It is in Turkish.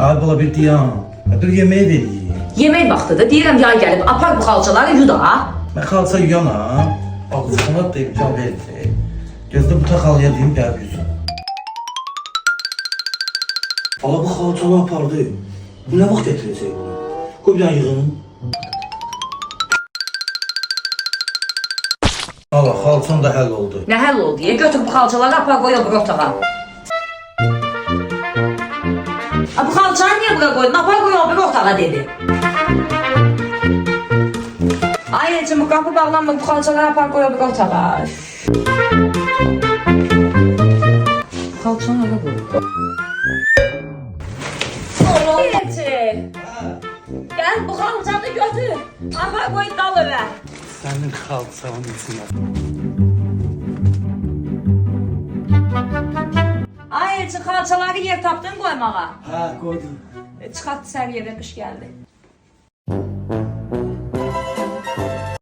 Abi bala bir diyan. Bir yemeği vereyim. Yemək vaxtıdır. Deyirəm yay gəlib. Apar bu xalçaları yu da. Ben kalsa yana. Ağzına da imkan verir. Gözde bu takalıya diyeyim gel yüzüm. Bala bu xalçalı apardı. Bu ne vaxt getirecek bunu? Koy bir tane yığın. Allah xalçan da həll oldu. Nə həll oldu? Götür bu xalçaları apar qoy o bir otağa. Bu xalçanı niyə bura qoydun? Apar qoy o bir otağa dedi. Ay Elçin bu qapı bağlanmır. Bu xalçaları apar qoy o bir otağa. Xalçanı öyle qoy. Elçin. Gel bu xalçanı götür. Apar qoy dal evə. Senin xalçanın içine. Ay Elçin xalçaları yer tapdın qoymağa. Ha koydum. Çıxart sər yerə qış gəldi.